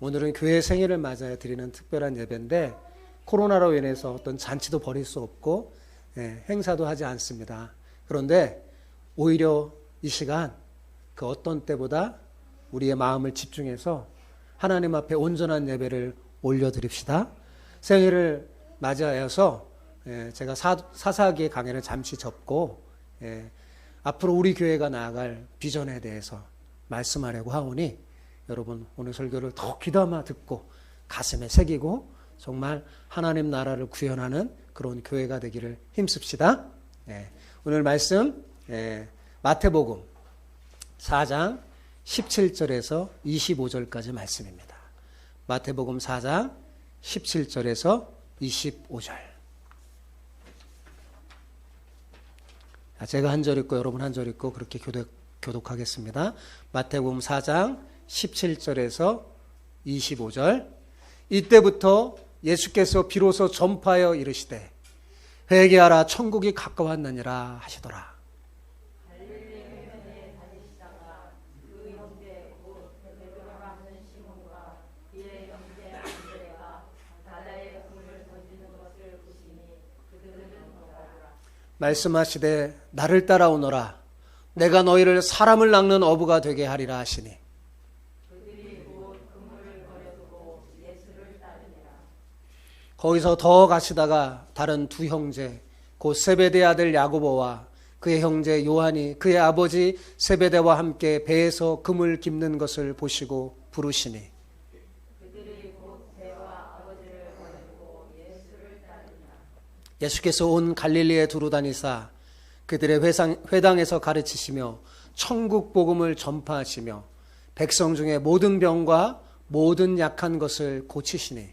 오늘은 교회 생일을 맞아야 드리는 특별한 예배인데 코로나로 인해서 어떤 잔치도 벌일 수 없고 행사도 하지 않습니다. 그런데 오히려 이 시간 그 어떤 때보다 우리의 마음을 집중해서 하나님 앞에 온전한 예배를 올려드립시다. 생일을 맞이하여서 제가 사사기의 강의를 잠시 접고 앞으로 우리 교회가 나아갈 비전에 대해서 말씀하려고 하오니 여러분 오늘 설교를 더 귀담아 듣고 가슴에 새기고 정말 하나님 나라를 구현하는 그런 교회가 되기를 힘씁시다. 오늘 말씀 마태복음 4장 17절에서 25절까지 말씀입니다. 마태복음 4장 17절에서 25절. 제가 한 절 읽고 여러분 한 절 읽고 그렇게 교독하겠습니다. 마태복음 4장 17절에서 25절. 이때부터 예수께서 비로소 전파하여 이르시되 회개하라 천국이 가까웠느니라 하시더라. 말씀하시되 나를 따라오너라 내가 너희를 사람을 낚는 어부가 되게 하리라 하시니 거기서 더 가시다가 다른 두 형제 곧 세베대 아들 야고보와 그의 형제 요한이 그의 아버지 세베대와 함께 배에서 금을 깁는 것을 보시고 부르시니 예수께서 온 갈릴리에 두루 다니사 그들의 회당에서 가르치시며 천국 복음을 전파하시며 백성 중에 모든 병과 모든 약한 것을 고치시니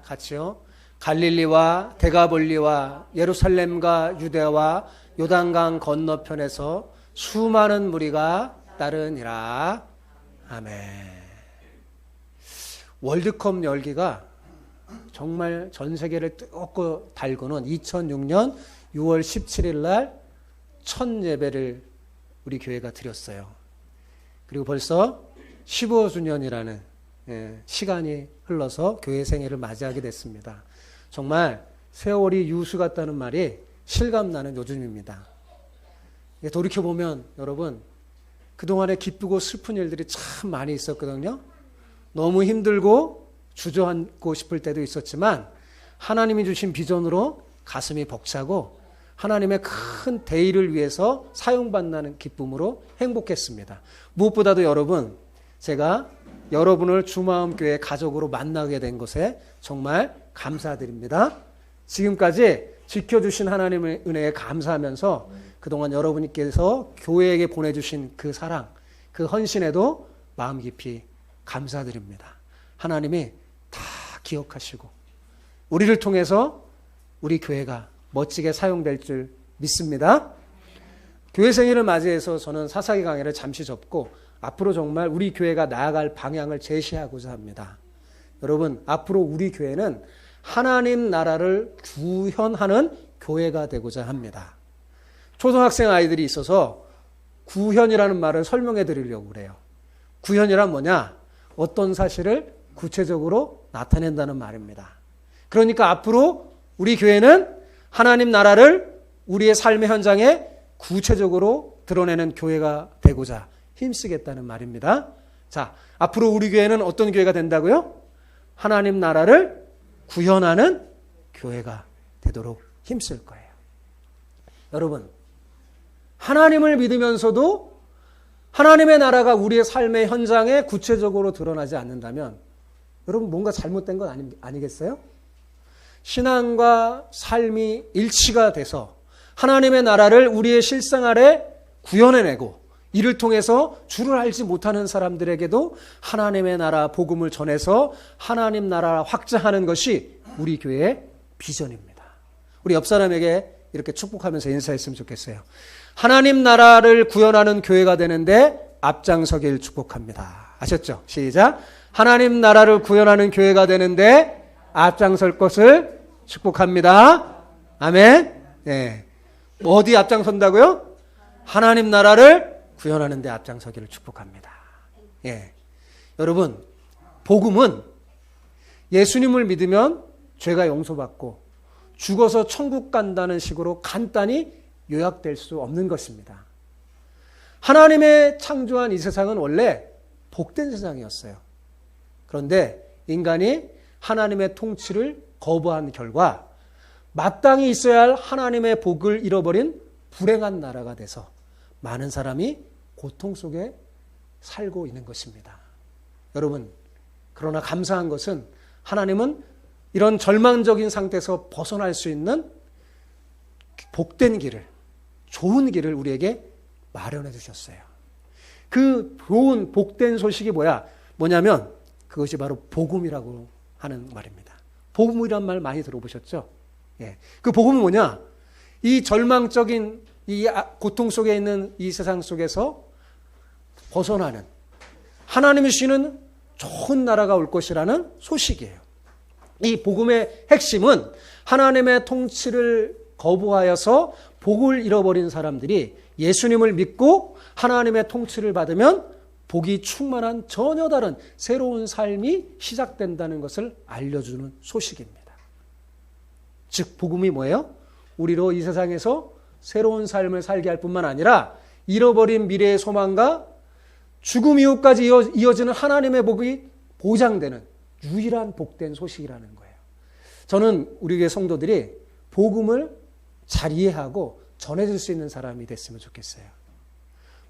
같이요. 갈릴리와 데가볼리와 예루살렘과 유대와 요단강 건너편에서 수많은 무리가 따르니라. 아멘. 월드컵 열기가 정말 전 세계를 뜨겁고 달구는 2006년 6월 17일 날 첫 예배를 우리 교회가 드렸어요. 그리고 벌써 15주년이라는 시간이 흘러서 교회 생애를 맞이하게 됐습니다. 정말 세월이 유수 같다는 말이 실감나는 요즘입니다. 돌이켜보면 여러분 그동안에 기쁘고 슬픈 일들이 참 많이 있었거든요. 너무 힘들고 주저앉고 싶을 때도 있었지만 하나님이 주신 비전으로 가슴이 벅차고 하나님의 큰 대의를 위해서 사용받는 기쁨으로 행복했습니다. 무엇보다도 여러분 제가 여러분을 주마음교회 가족으로 만나게 된 것에 정말 감사드립니다. 지금까지 지켜주신 하나님의 은혜에 감사하면서 그동안 여러분께서 교회에게 보내주신 그 사랑, 그 헌신에도 마음 깊이 감사드립니다. 하나님이 다 기억하시고 우리를 통해서 우리 교회가 멋지게 사용될 줄 믿습니다. 교회 생일을 맞이해서 저는 사사기 강의를 잠시 접고 앞으로 정말 우리 교회가 나아갈 방향을 제시하고자 합니다. 여러분, 앞으로 우리 교회는 하나님 나라를 구현하는 교회가 되고자 합니다. 초등학생 아이들이 있어서 구현이라는 말을 설명해 드리려고 그래요. 구현이란 뭐냐? 어떤 사실을 구체적으로 나타낸다는 말입니다. 그러니까 앞으로 우리 교회는 하나님 나라를 우리의 삶의 현장에 구체적으로 드러내는 교회가 되고자 힘쓰겠다는 말입니다. 자, 앞으로 우리 교회는 어떤 교회가 된다고요? 하나님 나라를 구현하는 교회가 되도록 힘쓸 거예요. 여러분, 하나님을 믿으면서도 하나님의 나라가 우리의 삶의 현장에 구체적으로 드러나지 않는다면 여러분 뭔가 잘못된 건 아니겠어요? 신앙과 삶이 일치가 돼서 하나님의 나라를 우리의 실생활에 구현해내고 이를 통해서 주를 알지 못하는 사람들에게도 하나님의 나라 복음을 전해서 하나님 나라 확장하는 것이 우리 교회의 비전입니다. 우리 옆 사람에게 이렇게 축복하면서 인사했으면 좋겠어요. 하나님 나라를 구현하는 교회가 되는데 앞장서길 축복합니다. 아셨죠? 시작. 하나님 나라를 구현하는 교회가 되는데 앞장설 것을 축복합니다. 아멘. 네. 어디 앞장선다고요? 하나님 나라를 구현하는 데 앞장서기를 축복합니다. 예. 여러분, 복음은 예수님을 믿으면 죄가 용서받고 죽어서 천국 간다는 식으로 간단히 요약될 수 없는 것입니다. 하나님의 창조한 이 세상은 원래 복된 세상이었어요. 그런데 인간이 하나님의 통치를 거부한 결과 마땅히 있어야 할 하나님의 복을 잃어버린 불행한 나라가 돼서 많은 사람이 고통 속에 살고 있는 것입니다. 여러분, 그러나 감사한 것은 하나님은 이런 절망적인 상태에서 벗어날 수 있는 복된 길을, 좋은 길을 우리에게 마련해 주셨어요. 그 좋은 복된 소식이 뭐냐면 그것이 바로 복음이라고 하는 말입니다. 복음이란 말 많이 들어보셨죠? 예. 그 복음은 뭐냐? 이 절망적인 이 고통 속에 있는 이 세상 속에서 벗어나는 하나님이 주시는 좋은 나라가 올 것이라는 소식이에요. 이 복음의 핵심은 하나님의 통치를 거부하여서 복을 잃어버린 사람들이 예수님을 믿고 하나님의 통치를 받으면 복이 충만한 전혀 다른 새로운 삶이 시작된다는 것을 알려주는 소식입니다. 즉 복음이 뭐예요? 우리로 이 세상에서 새로운 삶을 살게 할 뿐만 아니라 잃어버린 미래의 소망과 죽음 이후까지 이어지는 하나님의 복이 보장되는 유일한 복된 소식이라는 거예요. 저는 우리 교회 성도들이 복음을 잘 이해하고 전해줄 수 있는 사람이 됐으면 좋겠어요.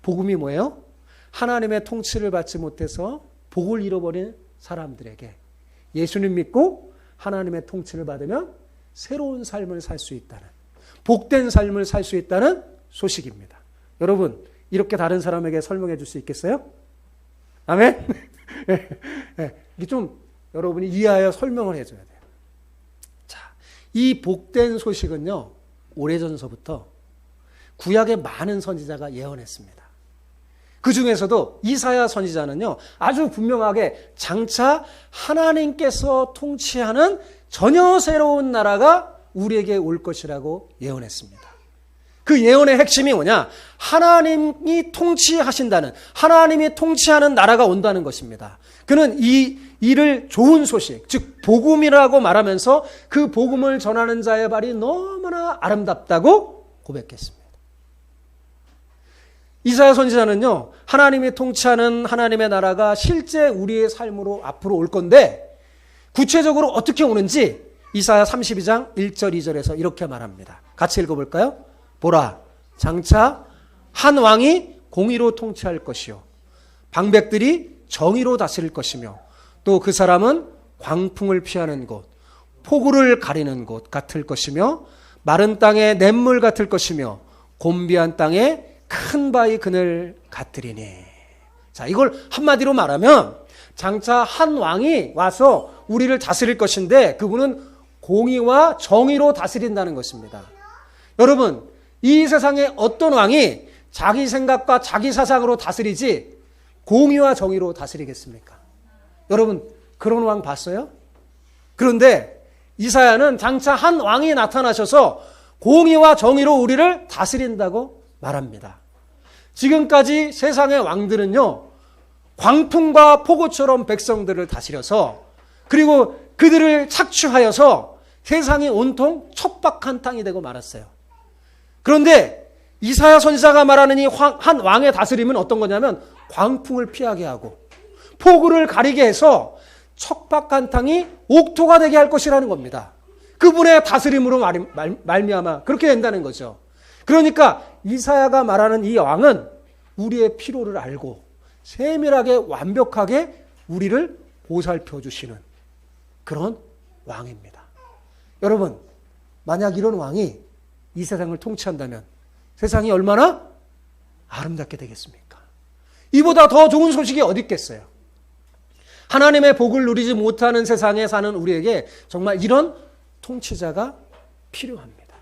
복음이 뭐예요? 하나님의 통치를 받지 못해서 복을 잃어버린 사람들에게 예수님 믿고 하나님의 통치를 받으면 새로운 삶을 살 수 있다는, 복된 삶을 살 수 있다는 소식입니다. 여러분, 이렇게 다른 사람에게 설명해 줄 수 있겠어요? 아멘? 이게 좀 여러분이 이해하여 설명을 해줘야 돼요. 자, 이 복된 소식은요, 오래전서부터 구약의 많은 선지자가 예언했습니다. 그 중에서도 이사야 선지자는요, 아주 분명하게 장차 하나님께서 통치하는 전혀 새로운 나라가 우리에게 올 것이라고 예언했습니다. 그 예언의 핵심이 뭐냐? 하나님이 통치하신다는, 하나님이 통치하는 나라가 온다는 것입니다. 그는 이 일을 좋은 소식, 즉 복음이라고 말하면서 그 복음을 전하는 자의 발이 너무나 아름답다고 고백했습니다. 이사야 선지자는요, 하나님이 통치하는 하나님의 나라가 실제 우리의 삶으로 앞으로 올 건데 구체적으로 어떻게 오는지 이사야 32장 1절 2절에서 이렇게 말합니다. 같이 읽어볼까요? 보라, 장차 한 왕이 공의로 통치할 것이요 방백들이 정의로 다스릴 것이며 또 그 사람은 광풍을 피하는 곳, 폭우를 가리는 곳 같을 것이며 마른 땅에 냇물 같을 것이며 곤비한 땅에 큰 바위 그늘 같으리니. 자, 이걸 한마디로 말하면 장차 한 왕이 와서 우리를 다스릴 것인데 그분은 공의와 정의로 다스린다는 것입니다. 여러분, 이 세상에 어떤 왕이 자기 생각과 자기 사상으로 다스리지 공의와 정의로 다스리겠습니까? 여러분, 그런 왕 봤어요? 그런데 이사야는 장차 한 왕이 나타나셔서 공의와 정의로 우리를 다스린다고 말합니다. 지금까지 세상의 왕들은요, 광풍과 폭우처럼 백성들을 다스려서 그리고 그들을 착취하여서 세상이 온통 척박한 땅이 되고 말았어요. 그런데 이사야 선지자가 말하는 이 한 왕의 다스림은 어떤 거냐면 광풍을 피하게 하고 폭우를 가리게 해서 척박한 땅이 옥토가 되게 할 것이라는 겁니다. 그분의 다스림으로 말미암아 그렇게 된다는 거죠. 그러니까 이사야가 말하는 이 왕은 우리의 필요를 알고 세밀하게 완벽하게 우리를 보살펴 주시는 그런 왕입니다. 여러분, 만약 이런 왕이 이 세상을 통치한다면 세상이 얼마나 아름답게 되겠습니까? 이보다 더 좋은 소식이 어디 있겠어요? 하나님의 복을 누리지 못하는 세상에 사는 우리에게 정말 이런 통치자가 필요합니다.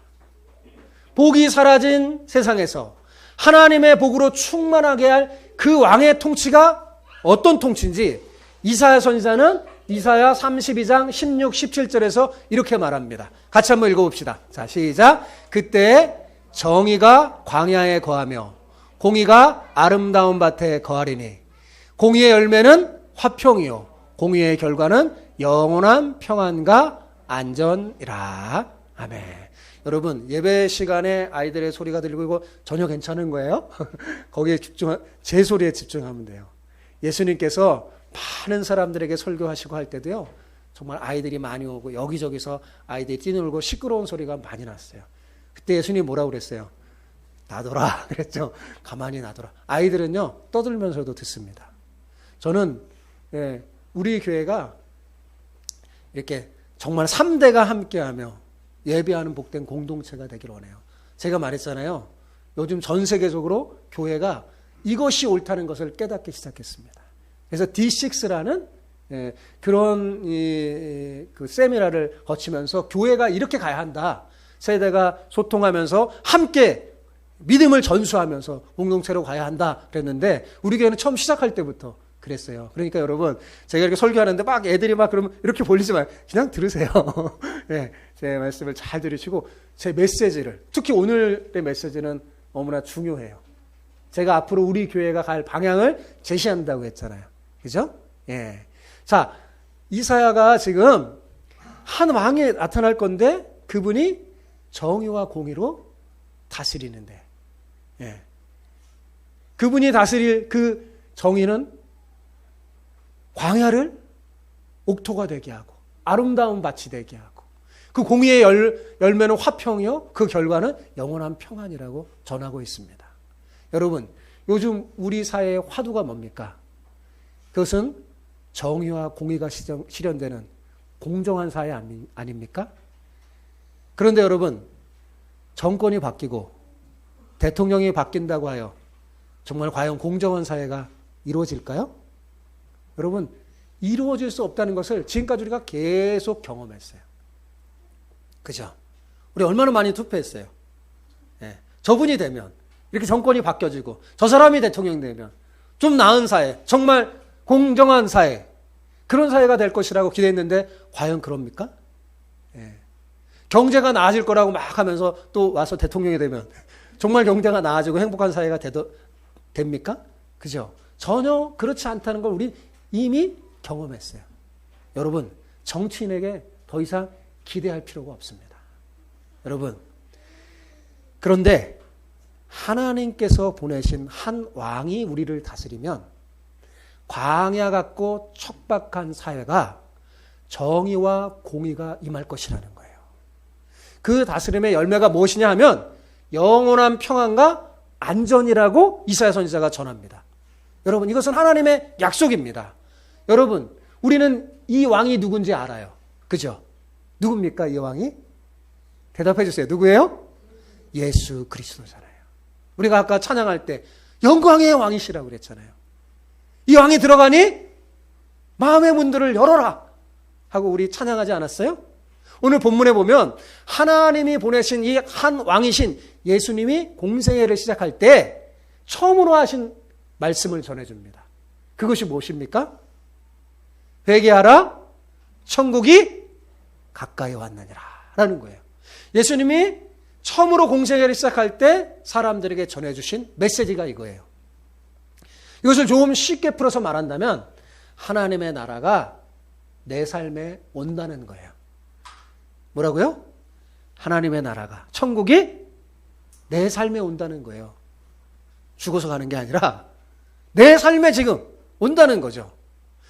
복이 사라진 세상에서 하나님의 복으로 충만하게 할 그 왕의 통치가 어떤 통치인지 이사야 선지자는 이사야 32장 16, 17절에서 이렇게 말합니다. 같이 한번 읽어봅시다. 자, 시작. 그때 정의가 광야에 거하며 공의가 아름다운 밭에 거하리니 공의의 열매는 화평이요 공의의 결과는 영원한 평안과 안전이라. 아멘. 여러분, 예배 시간에 아이들의 소리가 들리고 이거 전혀 괜찮은 거예요? 거기에 제 소리에 집중하면 돼요. 예수님께서 많은 사람들에게 설교하시고 할 때도요, 정말 아이들이 많이 오고 여기저기서 아이들이 뛰놀고 시끄러운 소리가 많이 났어요. 그때 예수님이 뭐라고 그랬어요? 놔둬라 그랬죠. 가만히 놔둬라. 아이들은요 떠들면서도 듣습니다. 저는 우리 교회가 이렇게 정말 3대가 함께하며 예배하는 복된 공동체가 되길 원해요. 제가 말했잖아요. 요즘 전 세계적으로 교회가 이것이 옳다는 것을 깨닫기 시작했습니다. 그래서 D6라는 그런 그 세미나를 거치면서 교회가 이렇게 가야 한다. 세대가 소통하면서 함께 믿음을 전수하면서 공동체로 가야 한다 그랬는데 우리 교회는 처음 시작할 때부터 그랬어요. 그러니까 여러분, 제가 이렇게 설교하는데 막 애들이 막 그러면 이렇게 볼리지 마요. 그냥 들으세요. 네, 제 말씀을 잘 들으시고 제 메시지를, 특히 오늘의 메시지는 너무나 중요해요. 제가 앞으로 우리 교회가 갈 방향을 제시한다고 했잖아요. 그죠? 예. 자, 이사야가 지금 한 왕이 나타날 건데 그분이 정의와 공의로 다스리는데, 예. 그분이 다스릴 그 정의는 광야를 옥토가 되게 하고 아름다운 밭이 되게 하고 그 공의의 열매는 화평이요 그 결과는 영원한 평안이라고 전하고 있습니다. 여러분, 요즘 우리 사회의 화두가 뭡니까? 그것은 정의와 공의가 실현되는 공정한 사회 아닙니까? 그런데 여러분, 정권이 바뀌고 대통령이 바뀐다고 하여 정말 과연 공정한 사회가 이루어질까요? 여러분, 이루어질 수 없다는 것을 지금까지 우리가 계속 경험했어요. 그죠? 우리 얼마나 많이 투표했어요. 예. 저분이 되면, 이렇게 정권이 바뀌어지고, 저 사람이 대통령 되면, 좀 나은 사회, 정말 공정한 사회, 그런 사회가 될 것이라고 기대했는데, 과연 그럽니까? 예. 경제가 나아질 거라고 막 하면서 또 와서 대통령이 되면, 정말 경제가 나아지고 행복한 사회가 됩니까? 그죠? 전혀 그렇지 않다는 걸 우리 이미 경험했어요. 여러분, 정치인에게 더 이상 기대할 필요가 없습니다. 여러분, 그런데 하나님께서 보내신 한 왕이 우리를 다스리면 광야 같고 척박한 사회가 정의와 공의가 임할 것이라는 거예요. 그 다스림의 열매가 무엇이냐 하면 영원한 평안과 안전이라고 이사야 선지자가 전합니다. 여러분, 이것은 하나님의 약속입니다. 여러분, 우리는 이 왕이 누군지 알아요. 그죠? 누굽니까, 이 왕이? 대답해 주세요. 누구예요? 예수 그리스도잖아요. 우리가 아까 찬양할 때 영광의 왕이시라고 그랬잖아요. 이 왕이 들어가니 마음의 문들을 열어라 하고 우리 찬양하지 않았어요? 오늘 본문에 보면 하나님이 보내신 이 한 왕이신 예수님이 공생애를 시작할 때 처음으로 하신 말씀을 전해줍니다. 그것이 무엇입니까? 회개하라, 천국이 가까이 왔느니라 라는 거예요. 예수님이 처음으로 공생애를 시작할 때 사람들에게 전해주신 메시지가 이거예요. 이것을 좀 쉽게 풀어서 말한다면 하나님의 나라가 내 삶에 온다는 거예요. 뭐라고요? 하나님의 나라가, 천국이 내 삶에 온다는 거예요. 죽어서 가는 게 아니라 내 삶에 지금 온다는 거죠.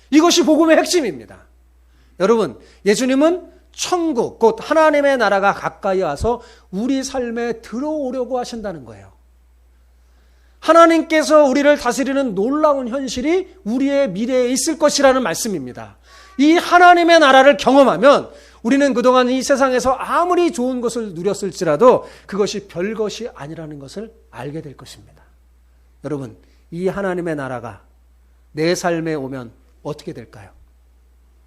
이것이 복음의 핵심입니다. 여러분, 예수님은 천국, 곧 하나님의 나라가 가까이 와서 우리 삶에 들어오려고 하신다는 거예요. 하나님께서 우리를 다스리는 놀라운 현실이 우리의 미래에 있을 것이라는 말씀입니다. 이 하나님의 나라를 경험하면 우리는 그동안 이 세상에서 아무리 좋은 것을 누렸을지라도 그것이 별것이 아니라는 것을 알게 될 것입니다. 여러분, 이 하나님의 나라가 내 삶에 오면 어떻게 될까요?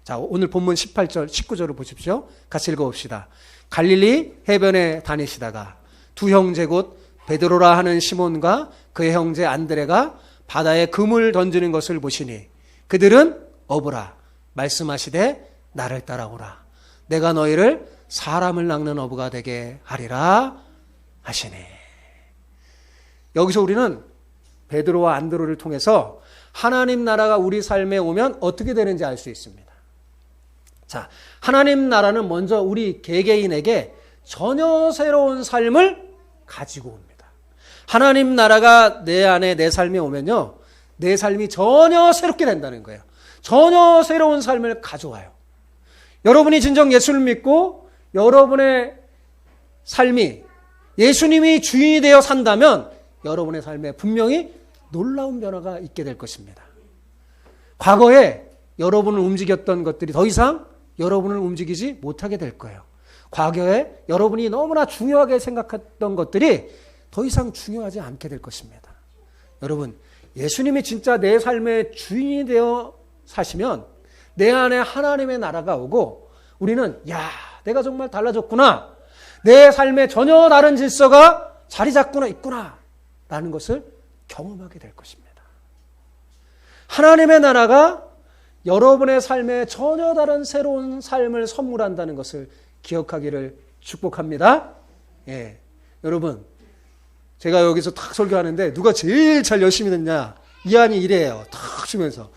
자, 오늘 본문 18절, 19절을 보십시오. 같이 읽어봅시다. 갈릴리 해변에 다니시다가 두 형제 곧 베드로라 하는 시몬과 그의 형제 안드레가 바다에 금을 던지는 것을 보시니 그들은 어부라. 말씀하시되 나를 따라오라. 내가 너희를 사람을 낚는 어부가 되게 하리라 하시니. 여기서 우리는 베드로와 안드로를 통해서 하나님 나라가 우리 삶에 오면 어떻게 되는지 알 수 있습니다. 자, 하나님 나라는 먼저 우리 개개인에게 전혀 새로운 삶을 가지고 옵니다. 하나님 나라가 내 안에 내 삶에 오면요, 내 삶이 전혀 새롭게 된다는 거예요. 전혀 새로운 삶을 가져와요. 여러분이 진정 예수를 믿고 여러분의 삶이 예수님이 주인이 되어 산다면 여러분의 삶에 분명히 놀라운 변화가 있게 될 것입니다. 과거에 여러분을 움직였던 것들이 더 이상 여러분을 움직이지 못하게 될 거예요. 과거에 여러분이 너무나 중요하게 생각했던 것들이 더 이상 중요하지 않게 될 것입니다. 여러분, 예수님이 진짜 내 삶의 주인이 되어 사시면 내 안에 하나님의 나라가 오고 우리는 야, 내가 정말 달라졌구나. 내 삶에 전혀 다른 질서가 자리 잡구나 있구나 라는 것을 경험하게 될 것입니다. 하나님의 나라가 여러분의 삶에 전혀 다른 새로운 삶을 선물한다는 것을 기억하기를 축복합니다. 예, 여러분, 제가 여기서 탁 설교하는데 누가 제일 잘 열심히 됐냐? 이한이 이래요. 탁 주면서.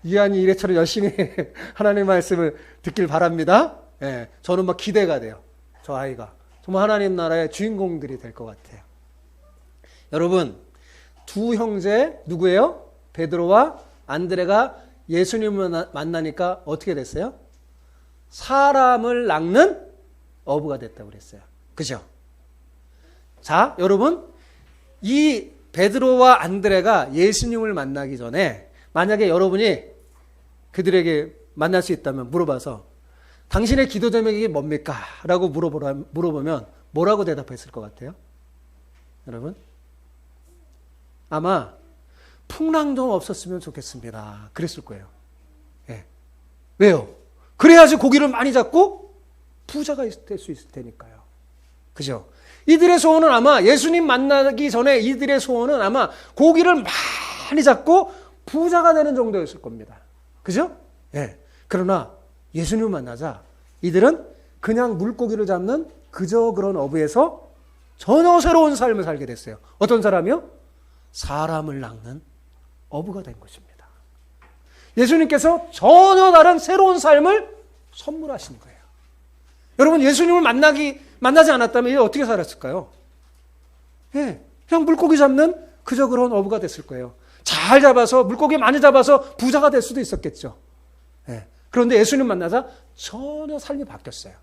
이한이 이래처럼 열심히 하나님의 말씀을 듣길 바랍니다. 예, 저는 막 기대가 돼요. 저 아이가. 정말 하나님 나라의 주인공들이 될 것 같아요. 여러분, 두 형제 누구예요? 베드로와 안드레가 예수님을 만나니까 어떻게 됐어요? 사람을 낚는 어부가 됐다고 그랬어요. 그죠? 자, 여러분, 이 베드로와 안드레가 예수님을 만나기 전에 만약에 여러분이 그들에게 만날 수 있다면 물어봐서 당신의 기도 제목이 뭡니까? 라고 물어보면 뭐라고 대답했을 것 같아요? 여러분? 아마 풍랑 좀 없었으면 좋겠습니다. 그랬을 거예요. 예. 왜요? 그래야지 고기를 많이 잡고 부자가 될 수 있을 테니까요. 그죠? 이들의 소원은 아마 예수님 만나기 전에 이들의 소원은 아마 고기를 많이 잡고 부자가 되는 정도였을 겁니다. 그죠? 예. 그러나 예수님을 만나자 이들은 그냥 물고기를 잡는 그저 그런 어부에서 전혀 새로운 삶을 살게 됐어요. 어떤 사람이요? 사람을 낚는 어부가 된 것입니다. 예수님께서 전혀 다른 새로운 삶을 선물하신 거예요. 여러분, 예수님을 만나지 않았다면 어떻게 살았을까요? 예, 그냥 물고기 잡는 그저 그런 어부가 됐을 거예요. 잘 잡아서 물고기 많이 잡아서 부자가 될 수도 있었겠죠. 예, 그런데 예수님 만나자 전혀 삶이 바뀌었어요.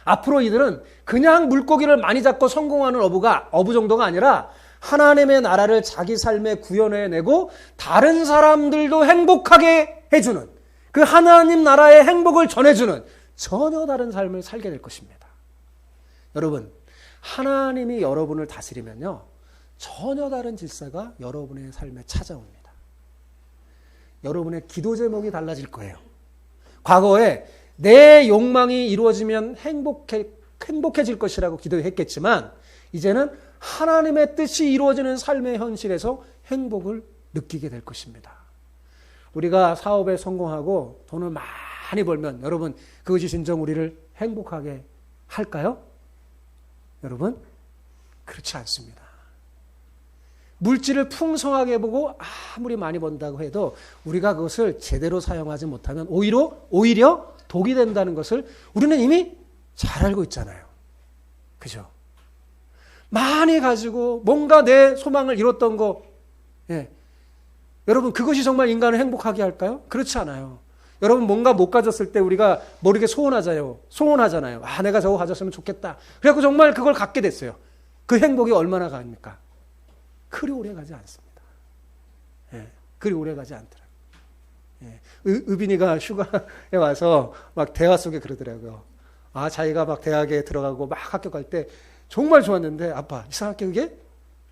앞으로 이들은 그냥 물고기를 많이 잡고 성공하는 어부 정도가 아니라 하나님의 나라를 자기 삶에 구현해내고 다른 사람들도 행복하게 해주는 그 하나님 나라의 행복을 전해주는 전혀 다른 삶을 살게 될 것입니다. 여러분, 하나님이 여러분을 다스리면요, 전혀 다른 질서가 여러분의 삶에 찾아옵니다. 여러분의 기도 제목이 달라질 거예요. 과거에 내 욕망이 이루어지면 행복해질 것이라고 기도했겠지만 이제는 하나님의 뜻이 이루어지는 삶의 현실에서 행복을 느끼게 될 것입니다. 우리가 사업에 성공하고 돈을 많이 벌면 여러분, 그것이 진정 우리를 행복하게 할까요? 여러분, 그렇지 않습니다. 물질을 풍성하게 보고 아무리 많이 번다고 해도 우리가 그것을 제대로 사용하지 못하면 오히려 독이 된다는 것을 우리는 이미 잘 알고 있잖아요. 그죠? 많이 가지고 뭔가 내 소망을 이뤘던 거, 예. 여러분, 그것이 정말 인간을 행복하게 할까요? 그렇지 않아요. 여러분, 뭔가 못 가졌을 때 우리가 모르게 소원하잖아요. 아, 내가 저거 가졌으면 좋겠다. 그래갖고 정말 그걸 갖게 됐어요. 그 행복이 얼마나 갑니까? 그리 오래 가지 않습니다. 예. 그리 오래 가지 않더라고요. 예. 의빈이가 휴가에 와서 막 대화 속에 그러더라고요. 아, 자기가 막 대학에 들어가고 막 학교 갈 때 정말 좋았는데 아빠, 이상하게 그게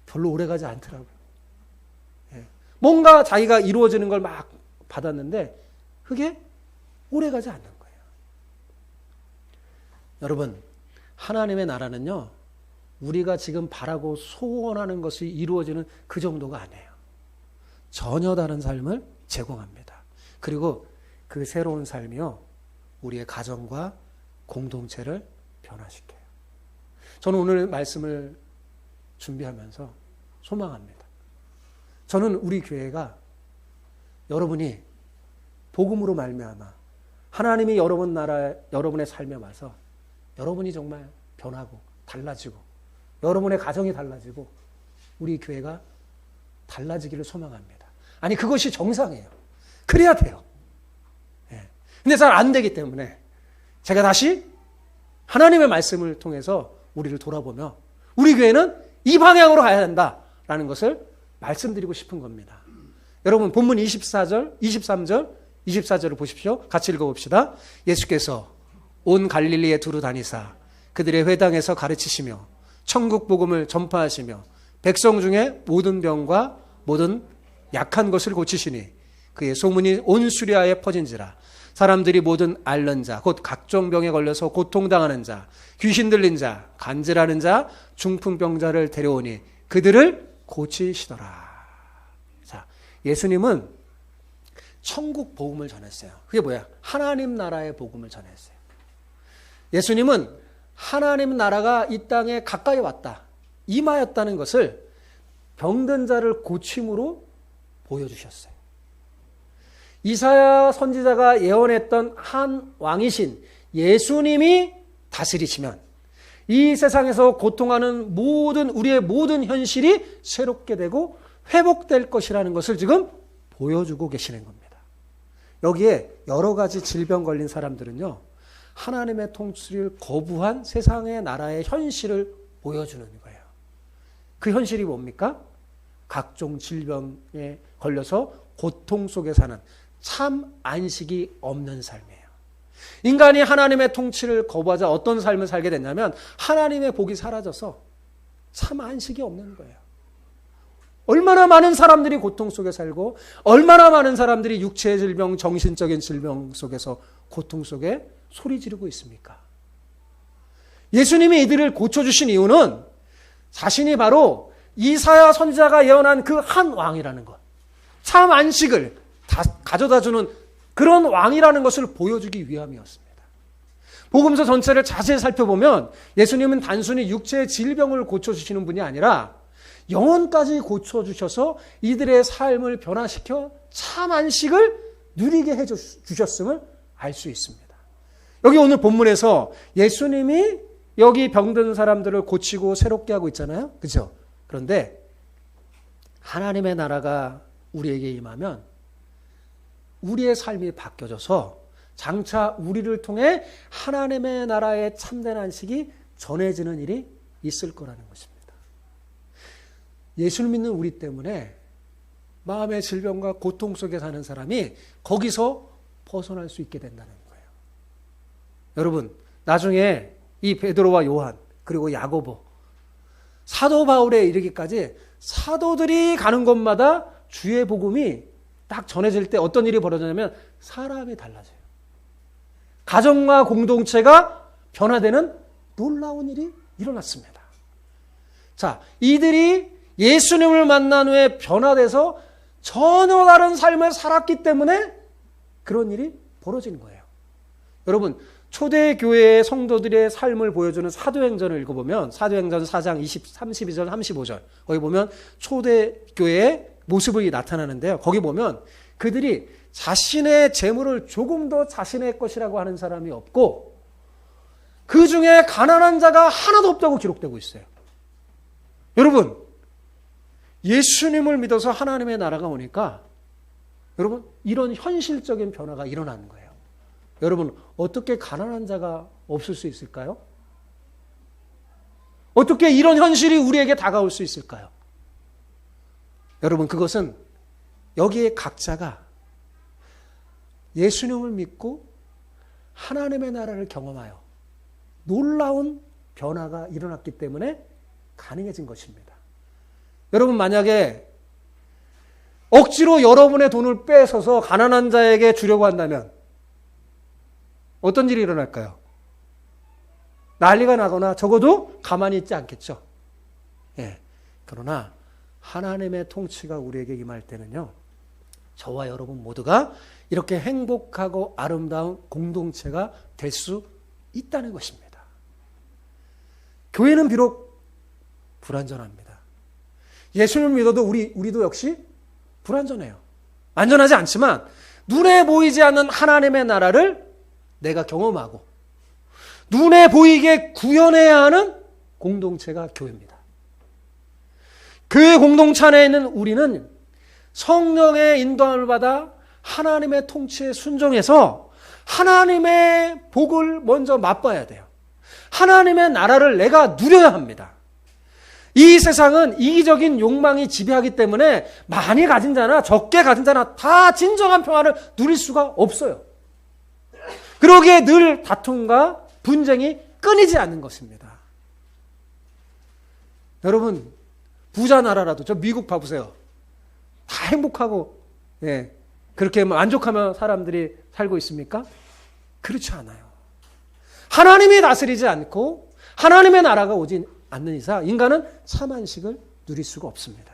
별로 오래 가지 않더라고요. 예. 뭔가 자기가 이루어지는 걸 막 받았는데 그게 오래 가지 않는 거예요. 여러분, 하나님의 나라는요, 우리가 지금 바라고 소원하는 것이 이루어지는 그 정도가 아니에요. 전혀 다른 삶을 제공합니다. 그리고 그 새로운 삶이요, 우리의 가정과 공동체를 변화시켜요. 저는 오늘 말씀을 준비하면서 소망합니다. 저는 우리 교회가 여러분이 복음으로 말미암아 하나님이 여러분의 삶에 와서 여러분이 정말 변하고 달라지고 여러분의 가정이 달라지고 우리 교회가 달라지기를 소망합니다. 아니, 그것이 정상이에요. 그래야 돼요. 근데 잘 안 되기 때문에 제가 다시 하나님의 말씀을 통해서 우리를 돌아보며 우리 교회는 이 방향으로 가야 된다라는 것을 말씀드리고 싶은 겁니다. 여러분, 본문 23절, 24절을 보십시오. 같이 읽어봅시다. 예수께서 온 갈릴리에 두루 다니사 그들의 회당에서 가르치시며 천국 복음을 전파하시며 백성 중에 모든 병과 모든 약한 것을 고치시니 그의 소문이 온 수리아에 퍼진지라. 사람들이 모든 앓는 자, 곧 각종 병에 걸려서 고통당하는 자, 귀신 들린 자, 간질하는 자, 중풍병자를 데려오니 그들을 고치시더라. 자, 예수님은 천국 복음을 전했어요. 그게 뭐야? 하나님 나라의 복음을 전했어요. 예수님은 하나님 나라가 이 땅에 가까이 왔다, 임하였다는 것을 병든 자를 고침으로 보여주셨어요. 이사야 선지자가 예언했던 한 왕이신 예수님이 다스리시면 이 세상에서 고통하는 우리의 모든 현실이 새롭게 되고 회복될 것이라는 것을 지금 보여주고 계시는 겁니다. 여기에 여러 가지 질병 걸린 사람들은요, 하나님의 통치를 거부한 세상의 나라의 현실을 보여주는 거예요. 그 현실이 뭡니까? 각종 질병에 걸려서 고통 속에 사는 참 안식이 없는 삶이에요. 인간이 하나님의 통치를 거부하자 어떤 삶을 살게 됐냐면 하나님의 복이 사라져서 참 안식이 없는 거예요. 얼마나 많은 사람들이 고통 속에 살고 얼마나 많은 사람들이 육체의 질병, 정신적인 질병 속에서 고통 속에 소리 지르고 있습니까? 예수님이 이들을 고쳐주신 이유는 자신이 바로 이사야 선지자가 예언한 그 한 왕이라는 것, 참 안식을 다 가져다주는 그런 왕이라는 것을 보여주기 위함이었습니다. 복음서 전체를 자세히 살펴보면 예수님은 단순히 육체의 질병을 고쳐주시는 분이 아니라 영혼까지 고쳐주셔서 이들의 삶을 변화시켜 참 안식을 누리게 해주셨음을 알 수 있습니다. 여기 오늘 본문에서 예수님이 여기 병든 사람들을 고치고 새롭게 하고 있잖아요. 그렇죠? 그런데 하나님의 나라가 우리에게 임하면 우리의 삶이 바뀌어져서 장차 우리를 통해 하나님의 나라의 참된 안식이 전해지는 일이 있을 거라는 것입니다. 예수를 믿는 우리 때문에 마음의 질병과 고통 속에 사는 사람이 거기서 벗어날 수 있게 된다는 거예요. 여러분, 나중에 이 베드로와 요한 그리고 야고보, 사도 바울에 이르기까지 사도들이 가는 곳마다 주의 복음이 딱 전해질 때 어떤 일이 벌어지냐면 사람이 달라져요. 가정과 공동체가 변화되는 놀라운 일이 일어났습니다. 자, 이들이 예수님을 만난 후에 변화돼서 전혀 다른 삶을 살았기 때문에 그런 일이 벌어진 거예요. 여러분, 초대교회의 성도들의 삶을 보여주는 사도행전을 읽어보면 사도행전 4장 32절 35절 거기 보면 초대교회의 모습이 나타나는데요. 거기 보면 그들이 자신의 재물을 조금 더 자신의 것이라고 하는 사람이 없고 그 중에 가난한 자가 하나도 없다고 기록되고 있어요. 여러분, 예수님을 믿어서 하나님의 나라가 오니까 여러분, 이런 현실적인 변화가 일어나는 거예요. 여러분, 어떻게 가난한 자가 없을 수 있을까요? 어떻게 이런 현실이 우리에게 다가올 수 있을까요? 여러분, 그것은 여기에 각자가 예수님을 믿고 하나님의 나라를 경험하여 놀라운 변화가 일어났기 때문에 가능해진 것입니다. 여러분, 만약에 억지로 여러분의 돈을 뺏어서 가난한 자에게 주려고 한다면 어떤 일이 일어날까요? 난리가 나거나 적어도 가만히 있지 않겠죠. 예. 그러나 하나님의 통치가 우리에게 임할 때는요, 저와 여러분 모두가 이렇게 행복하고 아름다운 공동체가 될 수 있다는 것입니다. 교회는 비록 불완전합니다. 예수님을 믿어도 우리도 역시 불완전해요. 안전하지 않지만 눈에 보이지 않는 하나님의 나라를 내가 경험하고 눈에 보이게 구현해야 하는 공동체가 교회입니다. 교회 공동체 안에 있는 우리는 성령의 인도함을 받아 하나님의 통치에 순종해서 하나님의 복을 먼저 맛봐야 돼요. 하나님의 나라를 내가 누려야 합니다. 이 세상은 이기적인 욕망이 지배하기 때문에 많이 가진 자나 적게 가진 자나 다 진정한 평화를 누릴 수가 없어요. 그러기에 늘 다툼과 분쟁이 끊이지 않는 것입니다. 여러분, 부자 나라라도 저 미국 봐보세요. 다 행복하고 그렇게 만족하며 사람들이 살고 있습니까? 그렇지 않아요. 하나님이 다스리지 않고 하나님의 나라가 오지 않는 이상 인간은 참 안식을 누릴 수가 없습니다.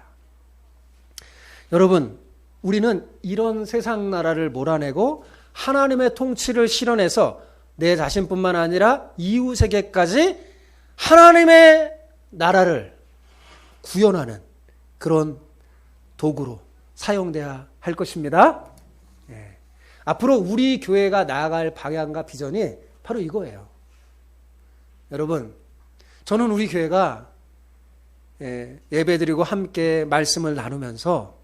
여러분, 우리는 이런 세상 나라를 몰아내고 하나님의 통치를 실현해서 내 자신뿐만 아니라 이웃에게까지 하나님의 나라를 구현하는 그런 도구로 사용돼야 할 것입니다. 앞으로 우리 교회가 나아갈 방향과 비전이 바로 이거예요. 여러분, 저는 우리 교회가 예배드리고 함께 말씀을 나누면서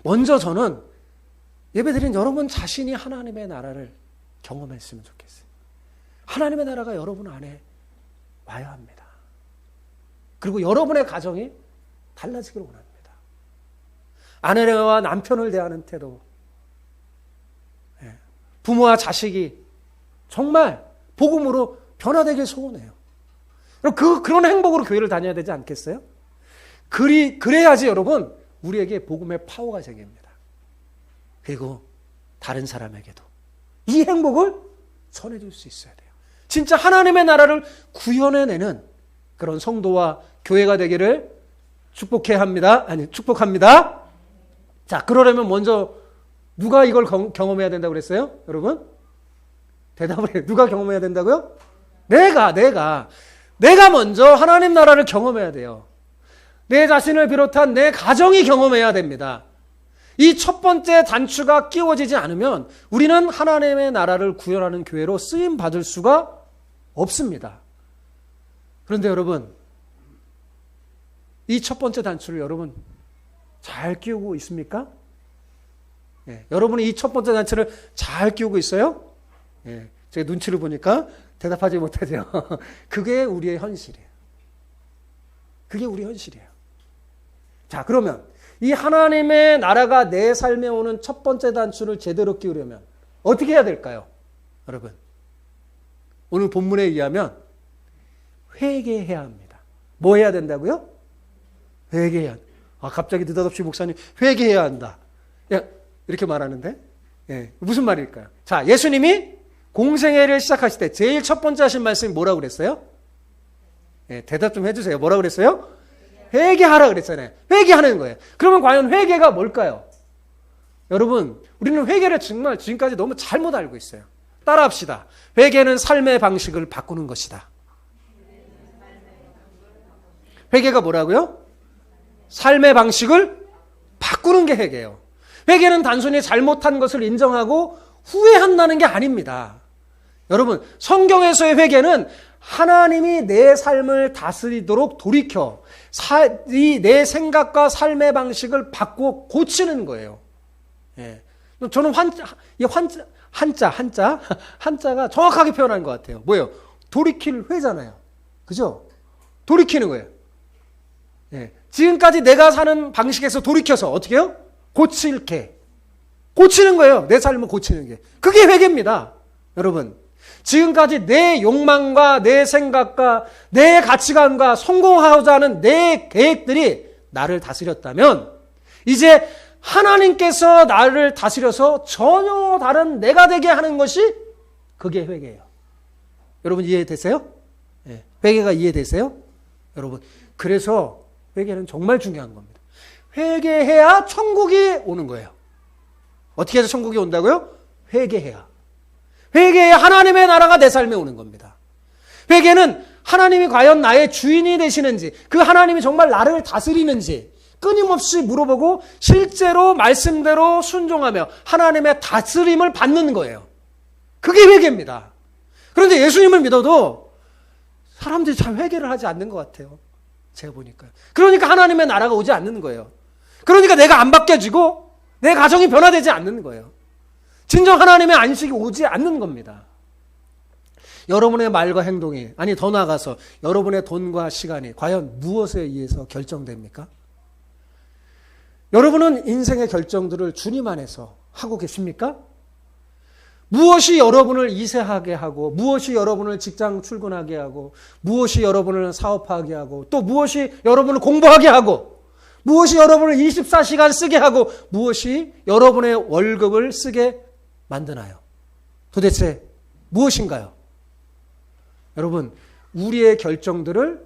먼저 저는 예배드린 여러분 자신이 하나님의 나라를 경험했으면 좋겠어요. 하나님의 나라가 여러분 안에 와야 합니다. 그리고 여러분의 가정이 달라지기를 원합니다. 아내와 남편을 대하는 태도, 부모와 자식이 정말 복음으로 변화되길 소원해요. 그런 행복으로 교회를 다녀야 되지 않겠어요? 그래야지 여러분 우리에게 복음의 파워가 생깁니다. 그리고 다른 사람에게도 이 행복을 전해줄 수 있어야 돼요. 진짜 하나님의 나라를 구현해내는 그런 성도와 교회가 되기를 축복합니다. 자, 그러려면 먼저 누가 이걸 경험해야 된다고 그랬어요? 여러분? 대답을 해요. 누가 경험해야 된다고요? 내가 먼저 하나님 나라를 경험해야 돼요. 내 자신을 비롯한 내 가정이 경험해야 됩니다. 이 첫 번째 단추가 끼워지지 않으면 우리는 하나님의 나라를 구현하는 교회로 쓰임 받을 수가 없습니다. 그런데 여러분, 이 첫 번째 단추를 여러분 잘 끼우고 있습니까? 여러분이 이 첫 번째 단추를 잘 끼우고 있어요? 제 눈치를 보니까 대답하지 못하죠. 그게 우리의 현실이에요. 그게 우리 현실이에요. 자, 그러면 이 하나님의 나라가 내 삶에 오는 첫 번째 단추를 제대로 끼우려면 어떻게 해야 될까요? 여러분, 오늘 본문에 의하면 회개해야 합니다. 뭐 해야 된다고요? 회개해야 한다. 갑자기 느닷없이 목사님 회개해야 한다. 이렇게 말하는데 무슨 말일까요? 자, 예수님이 공생애를 시작하실 때 제일 첫 번째 하신 말씀이 뭐라고 그랬어요? 대답 좀 해주세요. 뭐라고 그랬어요? 회개하라 그랬잖아요. 회개하는 거예요. 그러면 과연 회개가 뭘까요? 여러분, 우리는 회개를 정말 지금까지 너무 잘못 알고 있어요. 따라합시다. 회개는 삶의 방식을 바꾸는 것이다. 회개가 뭐라고요? 삶의 방식을 바꾸는 게 회개예요. 회개는 단순히 잘못한 것을 인정하고 후회한다는 게 아닙니다. 여러분, 성경에서의 회개는 하나님이 내 삶을 다스리도록 돌이켜 내 생각과 삶의 방식을 바꾸어 고치는 거예요. 저는 한자가 정확하게 표현한 것 같아요. 뭐예요? 돌이킬 회잖아요. 그죠? 돌이키는 거예요. 지금까지 내가 사는 방식에서 돌이켜서 어떻게 해요? 고치는 거예요. 내 삶을 고치는 게. 그게 회개입니다. 여러분, 지금까지 내 욕망과 내 생각과 내 가치관과 성공하고자 하는 내 계획들이 나를 다스렸다면 이제 하나님께서 나를 다스려서 전혀 다른 내가 되게 하는 것이 그게 회개예요. 여러분 이해되세요? 회개가 이해되세요? 여러분, 그래서 회개는 정말 중요한 겁니다. 회개해야 천국이 오는 거예요. 어떻게 해서 천국이 온다고요? 회개해야. 회개해야 하나님의 나라가 내 삶에 오는 겁니다. 회개는 하나님이 과연 나의 주인이 되시는지, 그 하나님이 정말 나를 다스리는지 끊임없이 물어보고 실제로 말씀대로 순종하며 하나님의 다스림을 받는 거예요. 그게 회개입니다. 그런데 예수님을 믿어도 사람들이 잘 회개를 하지 않는 것 같아요. 제가 보니까. 그러니까 하나님의 나라가 오지 않는 거예요. 그러니까 내가 안 바뀌어지고 내 가정이 변화되지 않는 거예요. 진정 하나님의 안식이 오지 않는 겁니다. 여러분의 말과 행동이, 아니 더 나아가서 여러분의 돈과 시간이 과연 무엇에 의해서 결정됩니까? 여러분은 인생의 결정들을 주님 안에서 하고 계십니까? 무엇이 여러분을 이세하게 하고, 무엇이 여러분을 직장 출근하게 하고, 무엇이 여러분을 사업하게 하고, 또 무엇이 여러분을 공부하게 하고, 무엇이 여러분을 24시간 쓰게 하고, 무엇이 여러분의 월급을 쓰게 만드나요? 도대체 무엇인가요? 여러분, 우리의 결정들을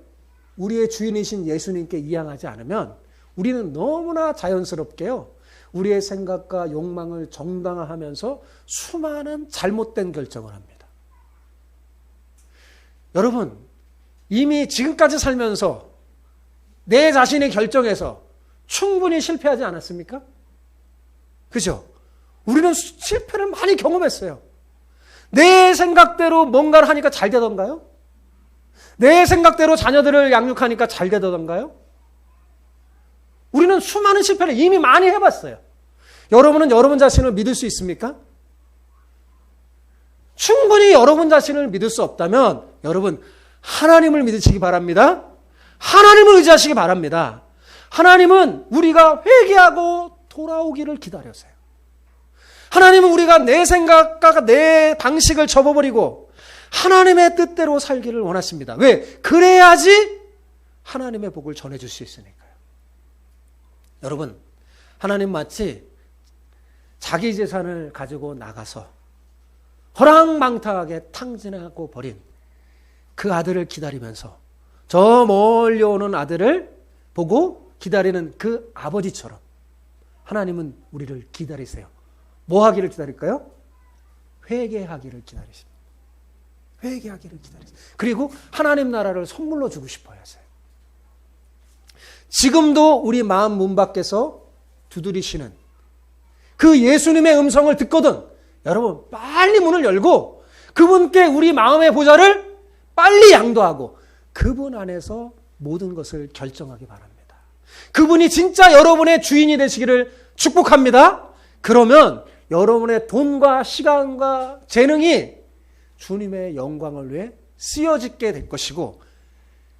우리의 주인이신 예수님께 이양하지 않으면 우리는 너무나 자연스럽게요, 우리의 생각과 욕망을 정당화하면서 수많은 잘못된 결정을 합니다. 여러분, 이미 지금까지 살면서 내 자신의 결정에서 충분히 실패하지 않았습니까? 그죠? 우리는 실패를 많이 경험했어요. 내 생각대로 뭔가를 하니까 잘 되던가요? 내 생각대로 자녀들을 양육하니까 잘 되던가요? 우리는 수많은 실패를 이미 많이 해봤어요. 여러분은 여러분 자신을 믿을 수 있습니까? 충분히 여러분 자신을 믿을 수 없다면 여러분 하나님을 믿으시기 바랍니다. 하나님을 의지하시기 바랍니다. 하나님은 우리가 회개하고 돌아오기를 기다려서요. 하나님은 우리가 내 생각과 내 방식을 접어버리고 하나님의 뜻대로 살기를 원하십니다. 왜? 그래야지 하나님의 복을 전해줄 수 있으니까요. 여러분, 하나님 마치 자기 재산을 가지고 나가서 허랑방탕하게 탕진하고 버린 그 아들을 기다리면서 저 멀리 오는 아들을 보고 기다리는 그 아버지처럼 하나님은 우리를 기다리세요. 뭐 하기를 기다릴까요? 회개하기를 기다리십니다. 회개하기를 기다리세요. 그리고 하나님 나라를 선물로 주고 싶어 하세요. 지금도 우리 마음 문 밖에서 두드리시는 그 예수님의 음성을 듣거든 여러분 빨리 문을 열고 그분께 우리 마음의 보좌를 빨리 양도하고 그분 안에서 모든 것을 결정하기 바랍니다. 그분이 진짜 여러분의 주인이 되시기를 축복합니다. 그러면 여러분의 돈과 시간과 재능이 주님의 영광을 위해 쓰여지게 될 것이고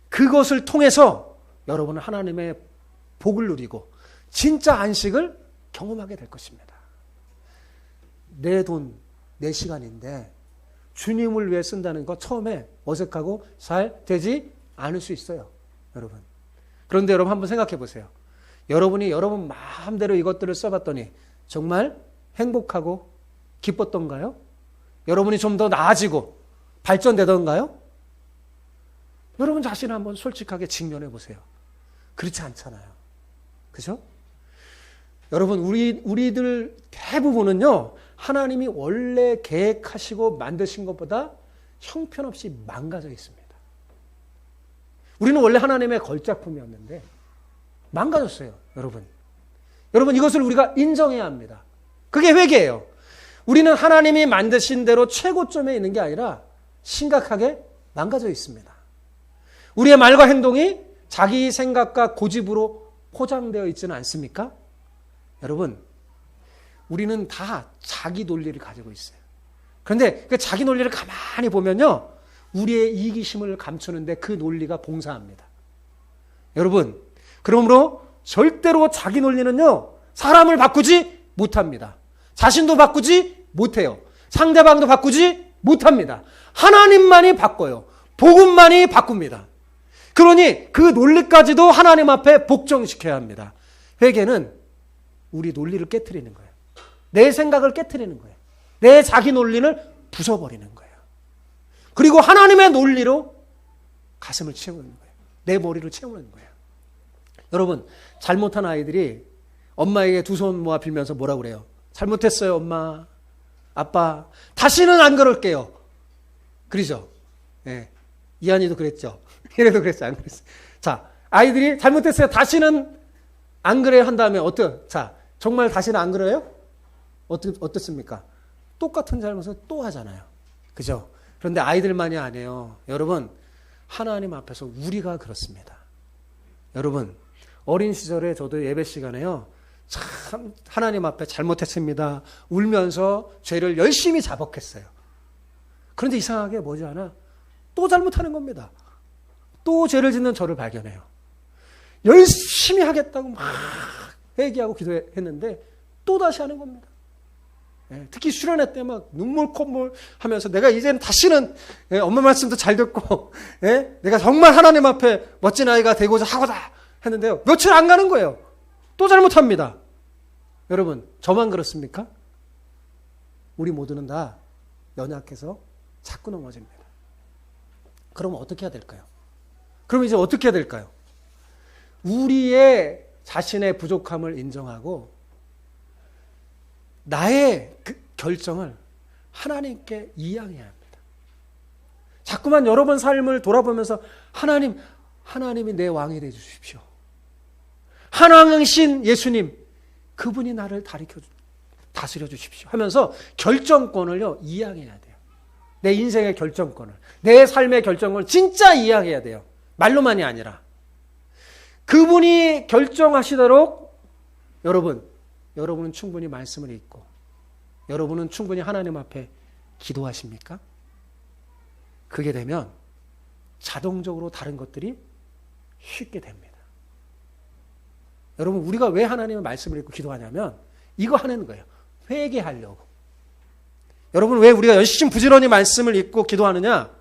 그것을 통해서 여러분은 하나님의 복을 누리고 진짜 안식을 경험하게 될 것입니다. 내 돈, 내 시간인데 주님을 위해 쓴다는 거 처음에 어색하고 잘 되지 않을 수 있어요. 여러분. 그런데 여러분 한번 생각해 보세요. 여러분이 여러분 마음대로 이것들을 써봤더니 정말 행복하고 기뻤던가요? 여러분이 좀 더 나아지고 발전되던가요? 여러분 자신을 한번 솔직하게 직면해 보세요. 그렇지 않잖아요. 그죠? 여러분 우리들 대부분은요. 하나님이 원래 계획하시고 만드신 것보다 형편없이 망가져 있습니다. 우리는 원래 하나님의 걸작품이었는데 망가졌어요. 여러분 이것을 우리가 인정해야 합니다. 그게 회개예요. 우리는 하나님이 만드신 대로 최고점에 있는 게 아니라 심각하게 망가져 있습니다. 우리의 말과 행동이 자기 생각과 고집으로 포장되어 있지는 않습니까? 여러분, 우리는 다 자기 논리를 가지고 있어요. 그런데 그 자기 논리를 가만히 보면요. 우리의 이기심을 감추는데 그 논리가 봉사합니다. 여러분, 그러므로 절대로 자기 논리는요. 사람을 바꾸지 못합니다. 자신도 바꾸지 못해요. 상대방도 바꾸지 못합니다. 하나님만이 바꿔요. 복음만이 바꿉니다. 그러니 그 논리까지도 하나님 앞에 복종시켜야 합니다. 회개는 우리 논리를 깨트리는 거예요. 내 생각을 깨트리는 거예요. 내 자기 논리를 부숴버리는 거예요. 그리고 하나님의 논리로 가슴을 채우는 거예요. 내 머리를 채우는 거예요. 여러분, 잘못한 아이들이 엄마에게 두 손 모아 빌면서 뭐라고 그래요? 잘못했어요, 엄마, 아빠. 다시는 안 그럴게요. 그러죠? 예. 이한이도 그랬죠. 얘네도 그랬어요, 안 그랬어요? 자, 아이들이 잘못했어요. 다시는 안 그래요 한 다음에 자, 정말 다시는 안 그래요? 어떻습니까? 똑같은 잘못을 또 하잖아요. 그죠? 그런데 아이들만이 아니에요. 여러분, 하나님 앞에서 우리가 그렇습니다. 여러분, 어린 시절에 저도 예배 시간에요. 참 하나님 앞에 잘못했습니다. 울면서 죄를 열심히 자복했어요. 그런데 이상하게 뭐지 않아? 또 잘못하는 겁니다. 또 죄를 짓는 저를 발견해요. 열심히 하겠다고 막 회개하고 기도했는데 또 다시 하는 겁니다. 특히 수련회 때 막 눈물 콧물 하면서 내가 이제는 다시는 엄마 말씀도 잘 듣고 내가 정말 하나님 앞에 멋진 아이가 되고자 하고자 했는데요. 며칠 안 가는 거예요. 또 잘못합니다. 여러분, 저만 그렇습니까? 우리 모두는 다 연약해서 자꾸 넘어집니다. 그러면 어떻게 해야 될까요? 그럼 이제 어떻게 해야 될까요? 우리의 자신의 부족함을 인정하고 나의 그 결정을 하나님께 이양해야 합니다. 자꾸만 여러분 삶을 돌아보면서 하나님이 내 왕이 되어 주십시오. 한왕이신 예수님, 그분이 나를 다스려 주십시오 하면서 결정권을요, 이양해야 돼요. 내 인생의 결정권을, 내 삶의 결정권을 진짜 이양해야 돼요. 말로만이 아니라. 그분이 결정하시도록 여러분은 충분히 말씀을 읽고 여러분은 충분히 하나님 앞에 기도하십니까? 그게 되면 자동적으로 다른 것들이 쉽게 됩니다. 여러분, 우리가 왜 하나님의 말씀을 읽고 기도하냐면 이거 하는 거예요. 회개하려고. 여러분, 왜 우리가 열심히 부지런히 말씀을 읽고 기도하느냐?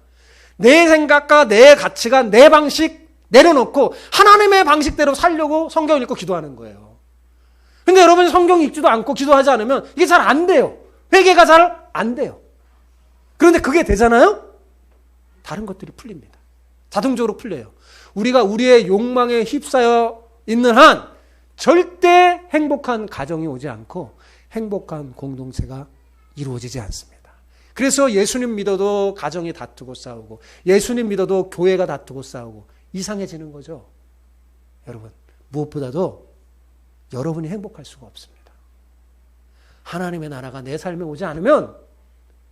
내 생각과 내 가치관, 내 방식 내려놓고 하나님의 방식대로 살려고 성경을 읽고 기도하는 거예요. 근데 여러분, 성경 읽지도 않고 기도하지 않으면 이게 잘 안 돼요. 회개가 잘 안 돼요. 그런데 그게 되잖아요? 다른 것들이 풀립니다. 자동적으로 풀려요. 우리가 우리의 욕망에 휩싸여 있는 한 절대 행복한 가정이 오지 않고 행복한 공동체가 이루어지지 않습니다. 그래서 예수님 믿어도 가정이 다투고 싸우고 예수님 믿어도 교회가 다투고 싸우고 이상해지는 거죠. 여러분, 무엇보다도 여러분이 행복할 수가 없습니다. 하나님의 나라가 내 삶에 오지 않으면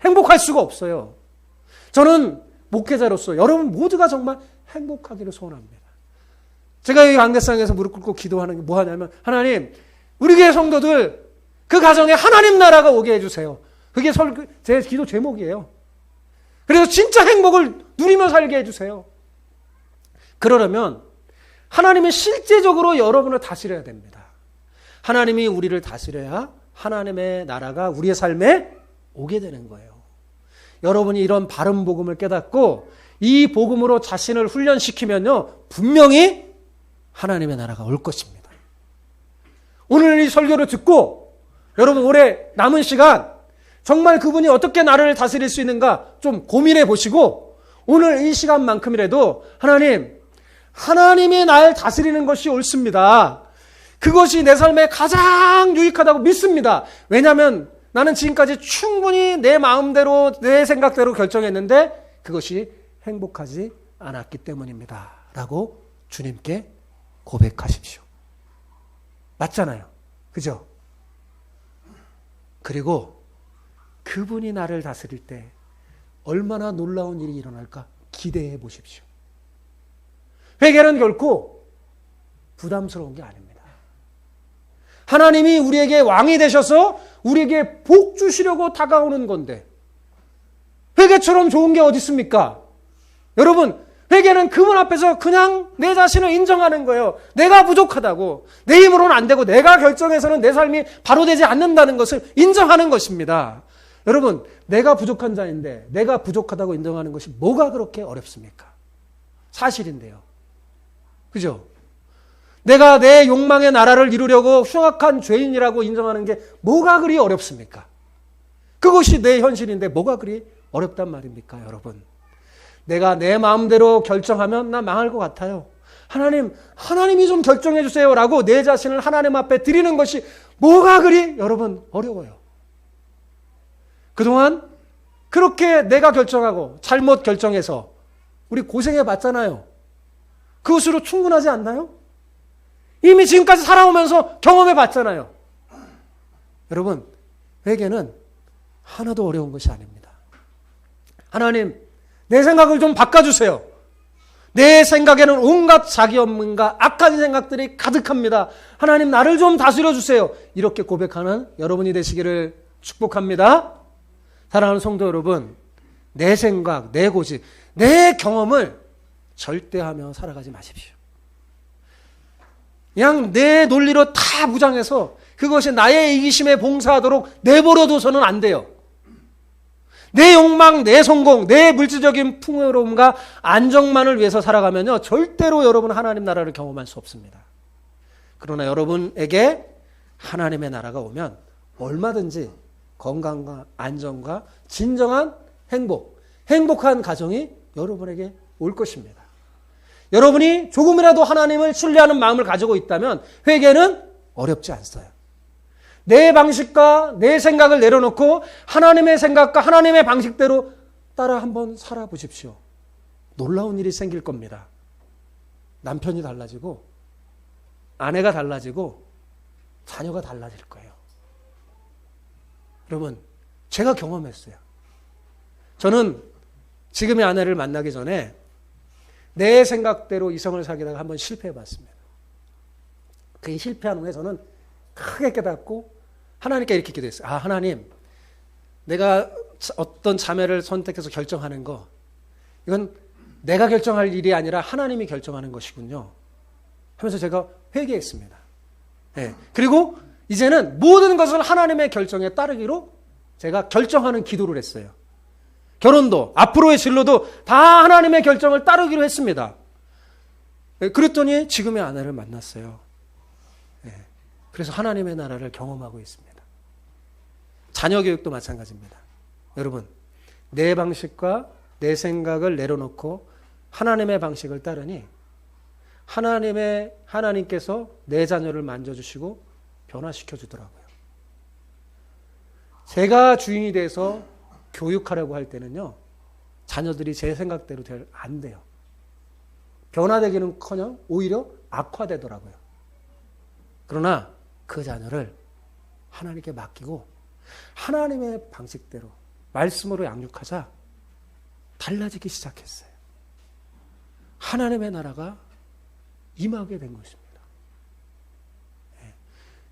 행복할 수가 없어요. 저는 목회자로서 여러분 모두가 정말 행복하기를 소원합니다. 제가 이 강대상에서 무릎 꿇고 기도하는 게 뭐 하냐면, 하나님, 우리 교회 성도들 그 가정에 하나님 나라가 오게 해주세요. 그게 제 기도 제목이에요. 그래서 진짜 행복을 누리며 살게 해주세요. 그러려면 하나님이 실제적으로 여러분을 다스려야 됩니다. 하나님이 우리를 다스려야 하나님의 나라가 우리의 삶에 오게 되는 거예요. 여러분이 이런 바른 복음을 깨닫고 이 복음으로 자신을 훈련시키면요, 분명히 하나님의 나라가 올 것입니다. 오늘 이 설교를 듣고 여러분 올해 남은 시간 정말 그분이 어떻게 나를 다스릴 수 있는가 좀 고민해 보시고 오늘 이 시간만큼이라도 하나님이 날 다스리는 것이 옳습니다. 그것이 내 삶에 가장 유익하다고 믿습니다. 왜냐하면 나는 지금까지 충분히 내 마음대로 내 생각대로 결정했는데 그것이 행복하지 않았기 때문입니다. 라고 주님께 고백하십시오. 맞잖아요. 그죠? 그리고 그분이 나를 다스릴 때 얼마나 놀라운 일이 일어날까 기대해 보십시오. 회개는 결코 부담스러운 게 아닙니다. 하나님이 우리에게 왕이 되셔서 우리에게 복 주시려고 다가오는 건데 회개처럼 좋은 게 어디 있습니까? 여러분, 회개는 그분 앞에서 그냥 내 자신을 인정하는 거예요. 내가 부족하다고. 내 힘으로는 안 되고 내가 결정해서는 내 삶이 바로 되지 않는다는 것을 인정하는 것입니다. 여러분, 내가 부족한 자인데 내가 부족하다고 인정하는 것이 뭐가 그렇게 어렵습니까? 사실인데요. 그죠? 내가 내 욕망의 나라를 이루려고 흉악한 죄인이라고 인정하는 게 뭐가 그리 어렵습니까? 그것이 내 현실인데 뭐가 그리 어렵단 말입니까, 여러분? 내가 내 마음대로 결정하면 나 망할 것 같아요. 하나님이 좀 결정해 주세요라고 내 자신을 하나님 앞에 드리는 것이 뭐가 그리 여러분 어려워요. 그동안 그렇게 내가 결정하고 잘못 결정해서 우리 고생해 봤잖아요. 그것으로 충분하지 않나요? 이미 지금까지 살아오면서 경험해 봤잖아요. 여러분, 회개는 하나도 어려운 것이 아닙니다. 하나님, 내 생각을 좀 바꿔주세요. 내 생각에는 온갖 자기 업무인가 악한 생각들이 가득합니다. 하나님, 나를 좀 다스려 주세요. 이렇게 고백하는 여러분이 되시기를 축복합니다. 사랑하는 성도 여러분, 내 생각, 내 고집, 내 경험을 절대하며 살아가지 마십시오. 그냥 내 논리로 다 무장해서 그것이 나의 이기심에 봉사하도록 내버려둬서는 안 돼요. 내 욕망, 내 성공, 내 물질적인 풍요로움과 안정만을 위해서 살아가면요, 절대로 여러분 하나님 나라를 경험할 수 없습니다. 그러나 여러분에게 하나님의 나라가 오면 얼마든지 건강과 안정과 진정한 행복한 가정이 여러분에게 올 것입니다. 여러분이 조금이라도 하나님을 신뢰하는 마음을 가지고 있다면 회개는 어렵지 않아요. 내 방식과 내 생각을 내려놓고 하나님의 생각과 하나님의 방식대로 따라 한번 살아보십시오. 놀라운 일이 생길 겁니다. 남편이 달라지고 아내가 달라지고 자녀가 달라질 거예요. 여러분, 제가 경험했어요. 저는 지금의 아내를 만나기 전에 내 생각대로 이성을 사귀다가 한번 실패해봤습니다. 그 실패한 후에 저는 크게 깨닫고 하나님께 이렇게 기도했어요. 아, 하나님, 내가 어떤 자매를 선택해서 결정하는 거, 이건 내가 결정할 일이 아니라 하나님이 결정하는 것이군요 하면서 제가 회개했습니다. 네. 그리고 이제는 모든 것을 하나님의 결정에 따르기로 제가 결정하는 기도를 했어요. 결혼도 앞으로의 진로도 다 하나님의 결정을 따르기로 했습니다. 그랬더니 지금의 아내를 만났어요. 그래서 하나님의 나라를 경험하고 있습니다. 자녀 교육도 마찬가지입니다. 여러분, 내 방식과 내 생각을 내려놓고 하나님의 방식을 따르니 하나님께서 내 자녀를 만져주시고 변화시켜 주더라고요. 제가 주인이 돼서 교육하려고 할 때는요, 자녀들이 제 생각대로 안 돼요. 변화되기는커녕 오히려 악화되더라고요. 그러나 그 자녀를 하나님께 맡기고 하나님의 방식대로 말씀으로 양육하자 달라지기 시작했어요. 하나님의 나라가 임하게 된 것입니다.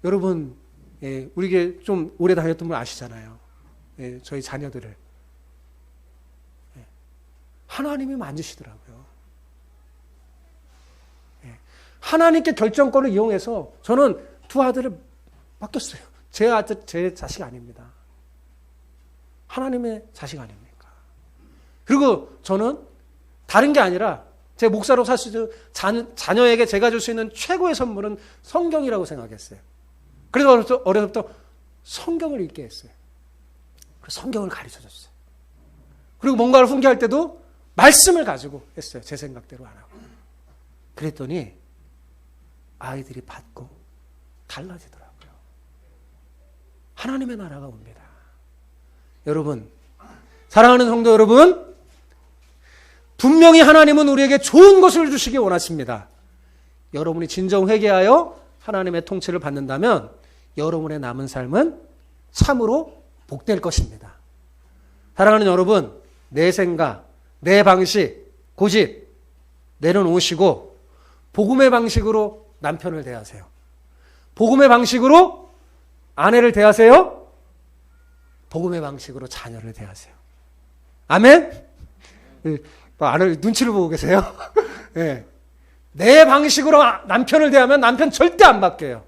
여러분, 우리 좀 오래 다녔던 분 아시잖아요. 저희 자녀들을 하나님이 만지시더라고요. 하나님께 결정권을 이용해서 저는 두 아들을 맡겼어요. 제 자식 아닙니다. 하나님의 자식 아닙니까? 그리고 저는 다른 게 아니라 제 목사로 사실 자녀에게 제가 줄 수 있는 최고의 선물은 성경이라고 생각했어요. 그래서 어려서부터 성경을 읽게 했어요. 성경을 가르쳐줬어요. 그리고 뭔가를 훈계할 때도 말씀을 가지고 했어요. 제 생각대로 안 하고. 그랬더니 아이들이 받고 달라지더라고요. 하나님의 나라가 옵니다. 여러분, 사랑하는 성도 여러분, 분명히 하나님은 우리에게 좋은 것을 주시기 원하십니다. 여러분이 진정 회개하여 하나님의 통치를 받는다면 여러분의 남은 삶은 참으로 복될 것입니다. 사랑하는 여러분, 내 생각, 내 방식, 고집 내려놓으시고 복음의 방식으로 남편을 대하세요. 복음의 방식으로 아내를 대하세요. 복음의 방식으로 자녀를 대하세요. 아멘? 아내 눈치를 보고 계세요. 네. 내 방식으로 남편을 대하면 남편 절대 안 바뀌어요.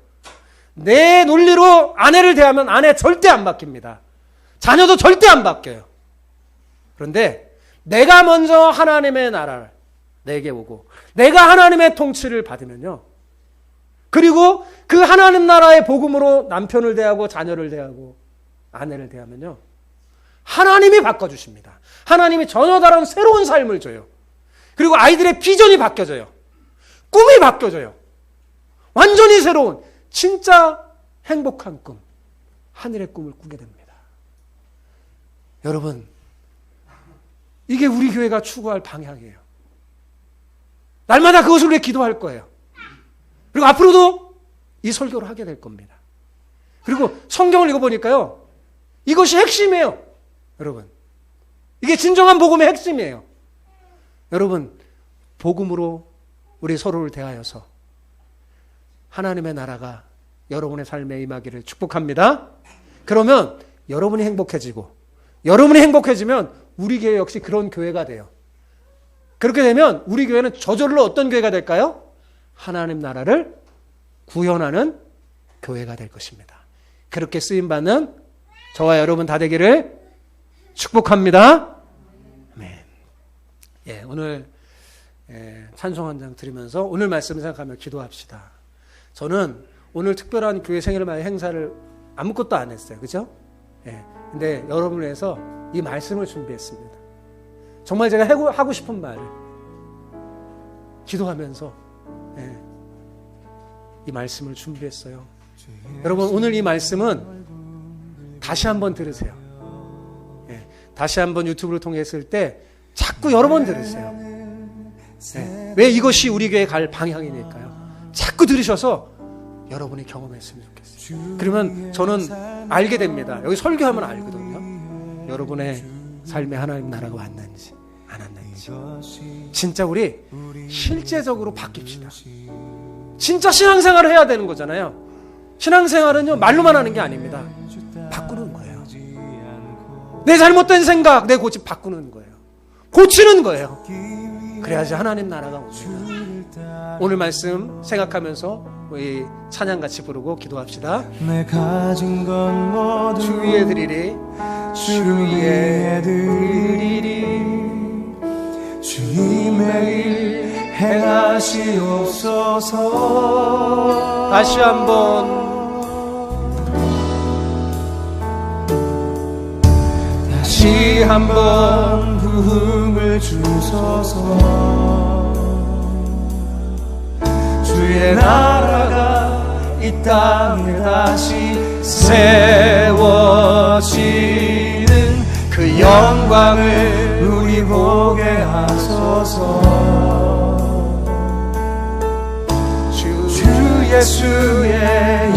내 논리로 아내를 대하면 아내 절대 안 바뀝니다. 자녀도 절대 안 바뀌어요. 그런데 내가 먼저 하나님의 나라를 내게 오고 내가 하나님의 통치를 받으면요, 그리고 그 하나님 나라의 복음으로 남편을 대하고 자녀를 대하고 아내를 대하면요, 하나님이 바꿔주십니다. 하나님이 전혀 다른 새로운 삶을 줘요. 그리고 아이들의 비전이 바뀌어져요. 꿈이 바뀌어져요. 완전히 새로운 진짜 행복한 꿈, 하늘의 꿈을 꾸게 됩니다. 여러분, 이게 우리 교회가 추구할 방향이에요. 날마다 그것을 위해 기도할 거예요. 그리고 앞으로도 이 설교를 하게 될 겁니다. 그리고 성경을 읽어보니까요, 이것이 핵심이에요. 여러분, 이게 진정한 복음의 핵심이에요. 여러분, 복음으로 우리 서로를 대하여서 하나님의 나라가 여러분의 삶에 임하기를 축복합니다. 그러면 여러분이 행복해지고, 여러분이 행복해지면 우리 교회 역시 그런 교회가 돼요. 그렇게 되면 우리 교회는 저절로 어떤 교회가 될까요? 하나님 나라를 구현하는 교회가 될 것입니다. 그렇게 쓰임받는 저와 여러분 다 되기를 축복합니다. 네. 예, 오늘 찬송 한 장 드리면서 오늘 말씀 생각하며 기도합시다. 저는 오늘 특별한 교회 생일날 행사를 아무것도 안 했어요. 그죠? 예. 근데 여러분을 위해서 이 말씀을 준비했습니다. 정말 제가 하고 싶은 말을 기도하면서 이 말씀을 준비했어요. 여러분, 오늘 이 말씀은 다시 한번 들으세요. 다시 한번 유튜브를 통해 했을 때 자꾸 여러 번 들으세요. 왜 이것이 우리 교회 갈 방향이니까요. 자꾸 들으셔서 여러분이 경험했으면 좋겠어요. 그러면 저는 알게 됩니다. 여기 설교하면 알거든요. 여러분의 삶에 하나님 나라가 왔는지 안 왔는지. 진짜 우리 실제적으로 바뀝시다. 진짜 신앙생활을 해야 되는 거잖아요. 신앙생활은요, 말로만 하는 게 아닙니다. 바꾸는 거예요. 내 잘못된 생각, 내 고집 바꾸는 거예요. 고치는 거예요. 그래야지 하나님 나라가 옵니다. 오늘 말씀 생각하면서 우리 찬양 같이 부르고 기도합시다. 내 가진 건 모두 주 위에 드리리, 주 위에 드리리, 주님의 일 행하시옵소서. 다시 한번 다시 한번 부흥을 주소서. 주의 나라가 이 땅에 다시 세워지는 그 영광을 우리 보게 하소서. 주 예수의